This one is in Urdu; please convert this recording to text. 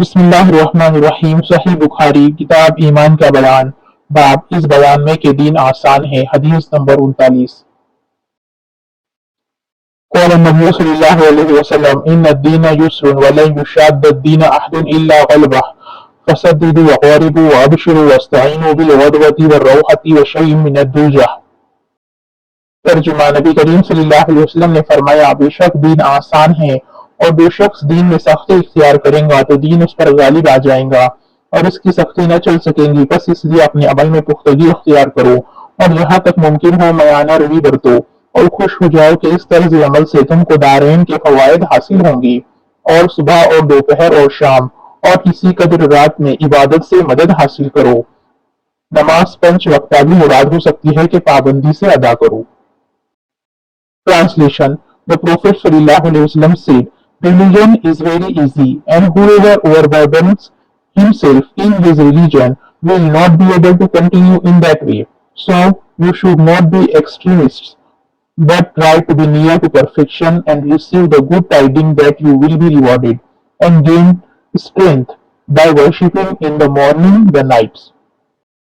بسم اللہ الرحمن الرحیم۔ صحیح بخاری کتاب ایمان کا بیان، باب اس بیان میں کہ دین آسان ہے۔ حدیث نمبر 39۔ قال النبی صلی اللہ علیہ وسلم ان الدین یسر ولن یشاد الدین احد الا غلبہ فسددوا وقاربوا وابشروا واستعینوا بالغدوة والروحة وشیء من الدلجہ۔ ترجمہ، نبی کریم صلی اللہ علیہ وسلم نے فرمایا، بے شک دین آسان ہے، اور جو شخص دین میں سختی اختیار کریں گا تو دین اس پر غالب آ جائیں گا اور اس کی سختی نہ چل سکیں گی۔ بس اس لیے اپنے عمل میں پختگی اختیار کرو اور جہاں تک ممکن ہو میانہ روی برتو، اور خوش ہو جاؤ کہ اس طرز عمل سے تم کو دارین کے فوائد حاصل ہوں گی، اور صبح اور دوپہر اور شام اور اسی قدر رات میں عبادت سے مدد حاصل کرو۔ نماز 5 وقتہ بھی مراد ہو سکتی ہے کہ پابندی سے ادا کرو۔ Translation: The Prophet ﷺ said, religion is very easy, and whoever overburdens himself in his religion will not be able to continue in that way. So, you should not be extremists, but try to be near to perfection and receive the good tidings that you will be rewarded, and gain strength by worshipping in the morning, the nights.